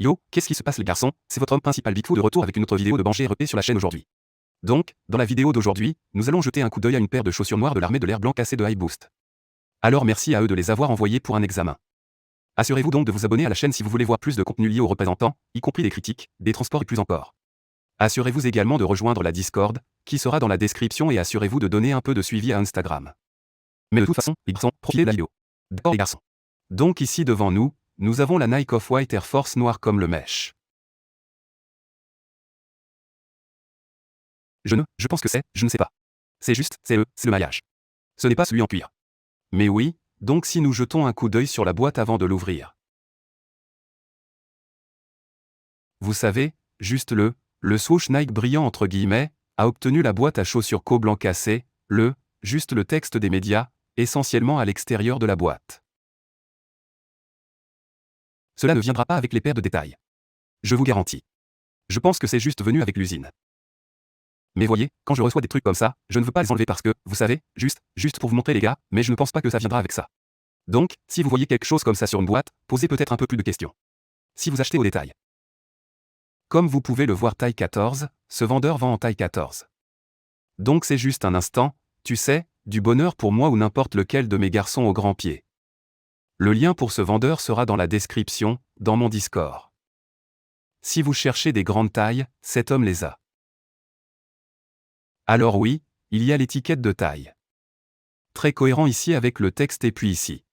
Yo, qu'est-ce qui se passe les garçons? C'est votre homme principal Bigfoo de retour avec une autre vidéo de Banger RP sur la chaîne aujourd'hui. Donc, dans la vidéo d'aujourd'hui, nous allons jeter un coup d'œil à une paire de chaussures noires de l'armée de l'air blanc cassé de High Boost. Alors merci à eux de les avoir envoyés pour un examen. Assurez-vous donc de vous abonner à la chaîne si vous voulez voir plus de contenu lié aux représentants, y compris des critiques, des transports et plus encore. Assurez-vous également de rejoindre la Discord, qui sera dans la description et assurez-vous de donner un peu de suivi à Instagram. Mais de toute façon, les garçons, profitez de la vidéo. D'accord les garçons. Donc ici devant nous, nous avons la Nike Off-White Air Force noire comme le mèche. Je pense que je ne sais pas. C'est juste, c'est le maillage. Ce n'est pas celui en cuir. Mais oui, donc si nous jetons un coup d'œil sur la boîte avant de l'ouvrir. Vous savez, juste le swoosh Nike brillant entre guillemets, a obtenu la boîte à chaussures co blanc cassé, juste le texte des médias, essentiellement à l'extérieur de la boîte. Cela ne viendra pas avec les paires de détails. Je vous garantis. Je pense que c'est juste venu avec l'usine. Mais voyez, quand je reçois des trucs comme ça, je ne veux pas les enlever parce que, vous savez, juste pour vous montrer les gars, mais je ne pense pas que ça viendra avec ça. Donc, si vous voyez quelque chose comme ça sur une boîte, posez peut-être un peu plus de questions. Si vous achetez au détail. Comme vous pouvez le voir taille 14, ce vendeur vend en taille 14. Donc c'est juste un instant, tu sais, du bonheur pour moi ou n'importe lequel de mes garçons au grand pied. Le lien pour ce vendeur sera dans la description, dans mon Discord. Si vous cherchez des grandes tailles, cet homme les a. Alors oui, il y a l'étiquette de taille. Très cohérent ici avec le texte et puis ici.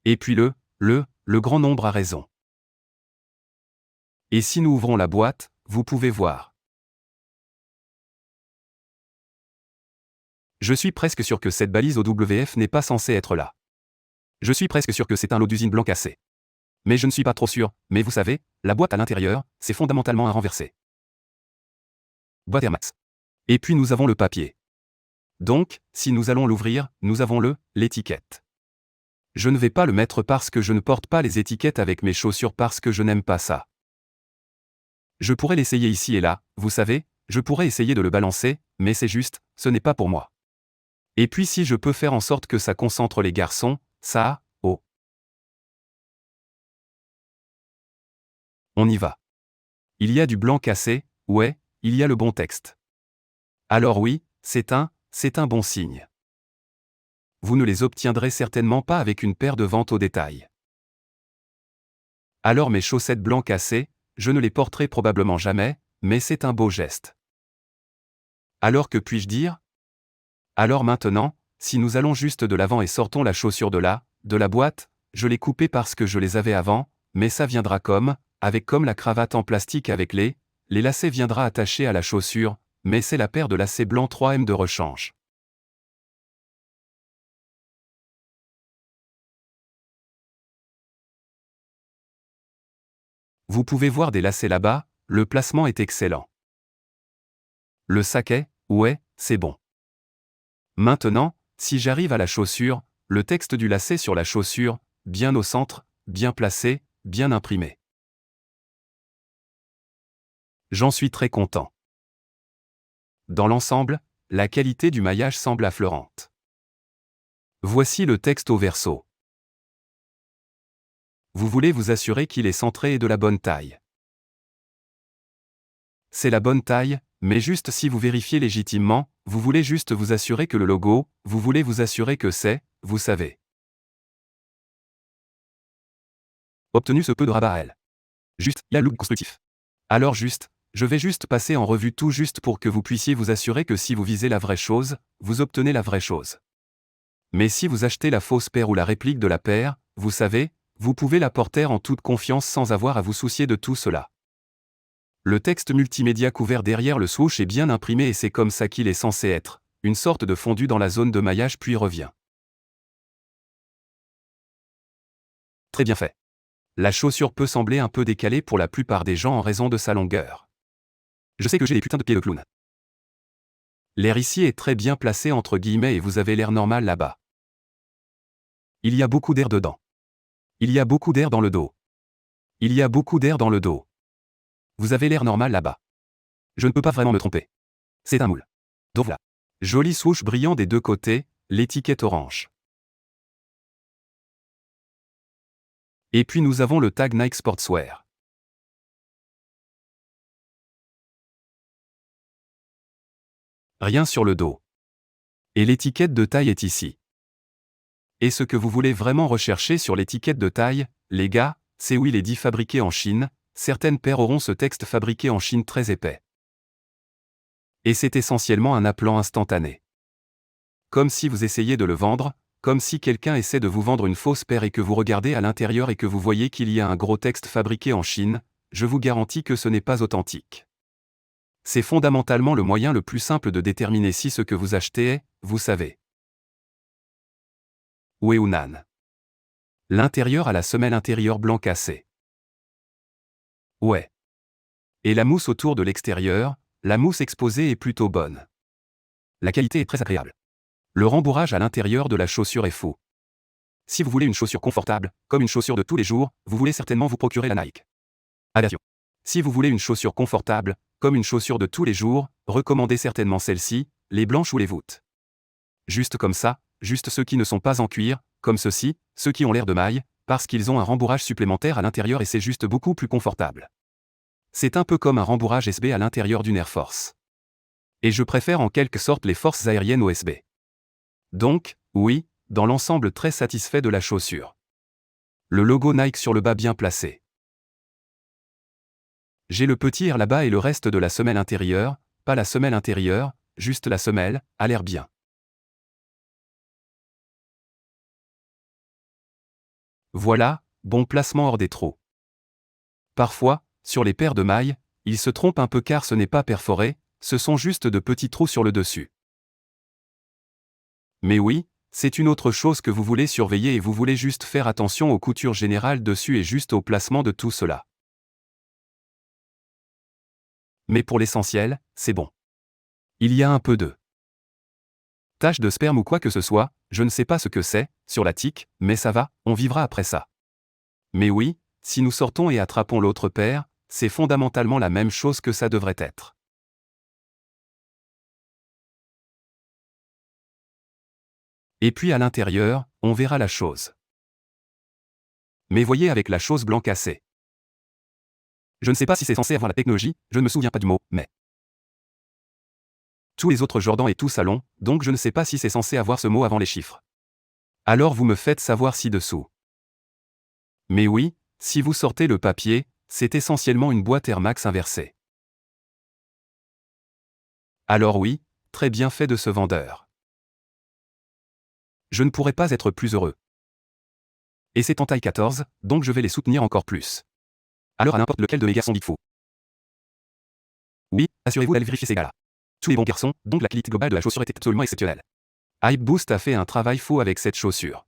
Et puis le grand nombre a raison. Et si nous ouvrons la boîte, vous pouvez voir. Je suis presque sûr que cette balise OWF n'est pas censée être là. Je suis presque sûr que c'est un lot d'usine blanc cassé. Mais je ne suis pas trop sûr, mais vous savez, la boîte à l'intérieur, c'est fondamentalement un renversé. Boîte Air Max. Et puis nous avons le papier. Donc, si nous allons l'ouvrir, nous avons l'étiquette. Je ne vais pas le mettre parce que je ne porte pas les étiquettes avec mes chaussures parce que je n'aime pas ça. Je pourrais l'essayer ici et là, vous savez, je pourrais essayer de le balancer, mais c'est juste, ce n'est pas pour moi. Et puis si je peux faire en sorte que ça concentre les garçons, ça, oh. On y va. Il y a du blanc cassé, ouais, il y a le bon texte. Alors oui, c'est un bon signe. Vous ne les obtiendrez certainement pas avec une paire de ventes au détail. Alors mes chaussettes blanc cassées, je ne les porterai probablement jamais, mais c'est un beau geste. Alors que puis-je dire? Alors maintenant, si nous allons juste de l'avant et sortons la chaussure de la boîte, je l'ai coupée parce que je les avais avant, mais ça viendra avec la cravate en plastique avec les lacets viendra attaché à la chaussure, mais c'est la paire de lacets blancs 3M de rechange. Vous pouvez voir des lacets là-bas, le placement est excellent. Le saquet, ouais, c'est bon. Maintenant, si j'arrive à la chaussure, le texte du lacet sur la chaussure, bien au centre, bien placé, bien imprimé. J'en suis très content. Dans l'ensemble, la qualité du maillage semble affleurante. Voici le texte au verso. Vous voulez vous assurer qu'il est centré et de la bonne taille. C'est la bonne taille, mais juste si vous vérifiez légitimement, vous voulez juste vous assurer que le logo, vous voulez vous assurer que c'est, vous savez. Obtenu ce peu de rabat à elle. Juste, il y a le look constructif. Alors juste, je vais juste passer en revue tout juste pour que vous puissiez vous assurer que si vous visez la vraie chose, vous obtenez la vraie chose. Mais si vous achetez la fausse paire ou la réplique de la paire, vous savez, vous pouvez la porter en toute confiance sans avoir à vous soucier de tout cela. Le texte multimédia couvert derrière le swoosh est bien imprimé et c'est comme ça qu'il est censé être, une sorte de fondu dans la zone de maillage puis revient. Très bien fait. La chaussure peut sembler un peu décalée pour la plupart des gens en raison de sa longueur. Je sais que j'ai des putains de pieds de clown. L'air ici est très bien placé entre guillemets et vous avez l'air normal là-bas. Il y a beaucoup d'air dedans. Il y a beaucoup d'air dans le dos. Il y a beaucoup d'air dans le dos. Vous avez l'air normal là-bas. Je ne peux pas vraiment me tromper. C'est un moule. Donc voilà. Joli swoosh brillant des deux côtés, l'étiquette orange. Et puis nous avons le tag Nike Sportswear. Rien sur le dos. Et l'étiquette de taille est ici. Et ce que vous voulez vraiment rechercher sur l'étiquette de taille, les gars, c'est où il est dit fabriqué en Chine, certaines paires auront ce texte fabriqué en Chine très épais. Et c'est essentiellement un appelant instantané. Comme si vous essayiez de le vendre, comme si quelqu'un essaie de vous vendre une fausse paire et que vous regardez à l'intérieur et que vous voyez qu'il y a un gros texte fabriqué en Chine, je vous garantis que ce n'est pas authentique. C'est fondamentalement le moyen le plus simple de déterminer si ce que vous achetez est, vous savez. Wehunan. L'intérieur a la semelle intérieure blanc cassé. Ouais. Et la mousse autour de l'extérieur, la mousse exposée est plutôt bonne. La qualité est très agréable. Le rembourrage à l'intérieur de la chaussure est fou. Si vous voulez une chaussure confortable, comme une chaussure de tous les jours, vous voulez certainement vous procurer la Nike. Aversion. Si vous voulez une chaussure confortable, comme une chaussure de tous les jours, recommandez certainement celle-ci, les blanches ou les voûtes. Juste comme ça, juste ceux qui ne sont pas en cuir, comme ceux-ci, ceux qui ont l'air de maille, parce qu'ils ont un rembourrage supplémentaire à l'intérieur et c'est juste beaucoup plus confortable. C'est un peu comme un rembourrage SB à l'intérieur d'une Air Force. Et je préfère en quelque sorte les forces aériennes au SB. Donc, oui, dans l'ensemble très satisfait de la chaussure. Le logo Nike sur le bas bien placé. J'ai le petit air là-bas et le reste de la semelle intérieure, pas la semelle intérieure, juste la semelle, a l'air bien. Voilà, bon placement hors des trous. Parfois, sur les paires de mailles, ils se trompent un peu car ce n'est pas perforé, ce sont juste de petits trous sur le dessus. Mais oui, c'est une autre chose que vous voulez surveiller et vous voulez juste faire attention aux coutures générales dessus et juste au placement de tout cela. Mais pour l'essentiel, c'est bon. Il y a un peu de tache de sperme ou quoi que ce soit, je ne sais pas ce que c'est, sur la tique, mais ça va, on vivra après ça. Mais oui, si nous sortons et attrapons l'autre paire, c'est fondamentalement la même chose que ça devrait être. Et puis à l'intérieur, on verra la chose. Mais voyez avec la chose blanc cassé. Je ne sais pas si c'est censé avoir la technologie, je ne me souviens pas du mot, mais tous les autres Jordan et tout salon, donc je ne sais pas si c'est censé avoir ce mot avant les chiffres. Alors vous me faites savoir ci-dessous. Mais oui, si vous sortez le papier, c'est essentiellement une boîte Air Max inversée. Alors oui, très bien fait de ce vendeur. Je ne pourrais pas être plus heureux. Et c'est en taille 14, donc je vais les soutenir encore plus. Alors à n'importe lequel de mes garçons Big Foo. Oui, assurez-vous d'aller vérifier ces gars-là. Tous les bons garçons, donc la qualité globale de la chaussure était absolument exceptionnelle. Hype Boost a fait un travail fou avec cette chaussure.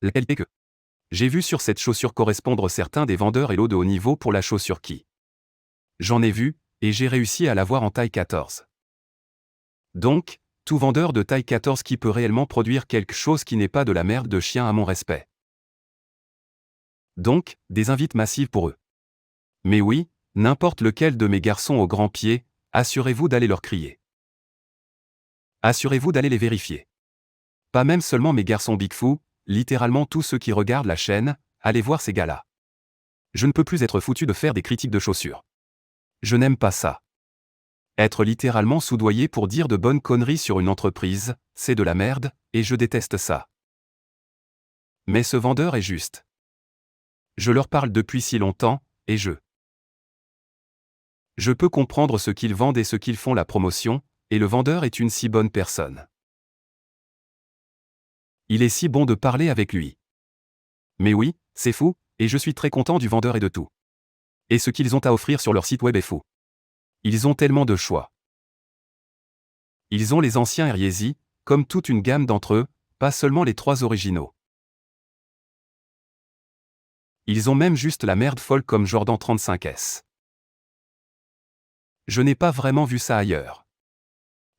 La qualité que j'ai vu sur cette chaussure correspondre certains des vendeurs et lots de haut niveau pour la chaussure qui. J'en ai vu, et j'ai réussi à l'avoir en taille 14. Donc, tout vendeur de taille 14 qui peut réellement produire quelque chose qui n'est pas de la merde de chien à mon respect. Donc, des invites massives pour eux. Mais oui, n'importe lequel de mes garçons aux grands pieds, assurez-vous d'aller leur crier. Assurez-vous d'aller les vérifier. Pas même seulement mes garçons Big Foo, littéralement tous ceux qui regardent la chaîne, allez voir ces gars-là. Je ne peux plus être foutu de faire des critiques de chaussures. Je n'aime pas ça. Être littéralement soudoyé pour dire de bonnes conneries sur une entreprise, c'est de la merde, et je déteste ça. Mais ce vendeur est juste. Je leur parle depuis si longtemps, et je peux comprendre ce qu'ils vendent et ce qu'ils font la promotion, et le vendeur est une si bonne personne. Il est si bon de parler avec lui. Mais oui, c'est fou, et je suis très content du vendeur et de tout. Et ce qu'ils ont à offrir sur leur site web est fou. Ils ont tellement de choix. Ils ont les anciens Air Yeezy, comme toute une gamme d'entre eux, pas seulement les 3 originaux. Ils ont même juste la merde folle comme Jordan 35S. Je n'ai pas vraiment vu ça ailleurs.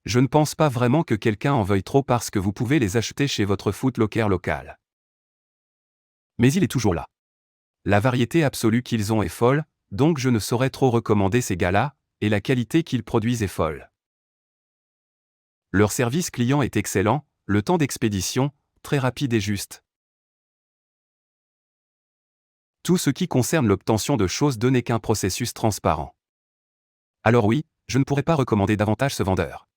Je ne pense pas vraiment que quelqu'un en veuille trop parce que vous pouvez les acheter chez votre Foot Locker local. Mais il est toujours là. La variété absolue qu'ils ont est folle, donc je ne saurais trop recommander ces gars-là, et la qualité qu'ils produisent est folle. Leur service client est excellent, le temps d'expédition, très rapide et juste. Tout ce qui concerne l'obtention de choses 2 n'est qu'un processus transparent. Alors oui, je ne pourrais pas recommander davantage ce vendeur.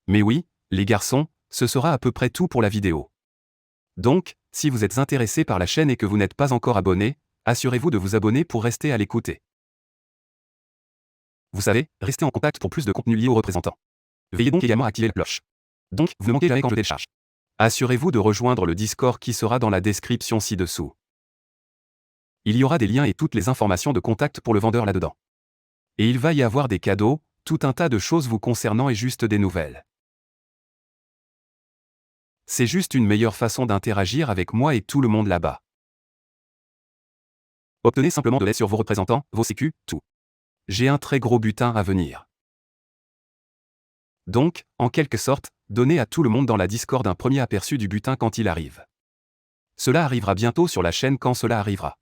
Mais oui, les garçons, ce sera à peu près tout pour la vidéo. Donc, si vous êtes intéressé par la chaîne et que vous n'êtes pas encore abonné, assurez-vous de vous abonner pour rester à l'écoute. Vous savez, restez en contact pour plus de contenu lié aux représentants. Veillez donc également à activer la cloche. Donc, vous ne manquez jamais quand je télécharge. Assurez-vous de rejoindre le Discord qui sera dans la description ci-dessous. Il y aura des liens et toutes les informations de contact pour le vendeur là-dedans. Et il va y avoir des cadeaux, tout un tas de choses vous concernant et juste des nouvelles. C'est juste une meilleure façon d'interagir avec moi et tout le monde là-bas. Obtenez simplement de l'aide sur vos représentants, vos sécu, tout. J'ai un très gros butin à venir. Donc, en quelque sorte, donnez à tout le monde dans la Discord un premier aperçu du butin quand il arrive. Cela arrivera bientôt sur la chaîne quand cela arrivera.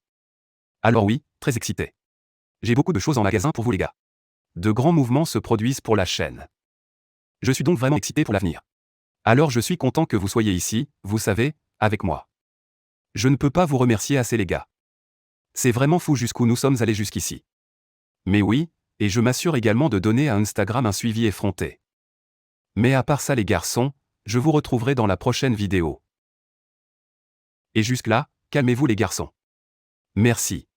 Alors oui, très excité. J'ai beaucoup de choses en magasin pour vous les gars. De grands mouvements se produisent pour la chaîne. Je suis donc vraiment excité pour l'avenir. Alors je suis content que vous soyez ici, vous savez, avec moi. Je ne peux pas vous remercier assez les gars. C'est vraiment fou jusqu'où nous sommes allés jusqu'ici. Mais oui, et je m'assure également de donner à Instagram un suivi effronté. Mais à part ça les garçons, je vous retrouverai dans la prochaine vidéo. Et jusque-là, calmez-vous les garçons. Merci.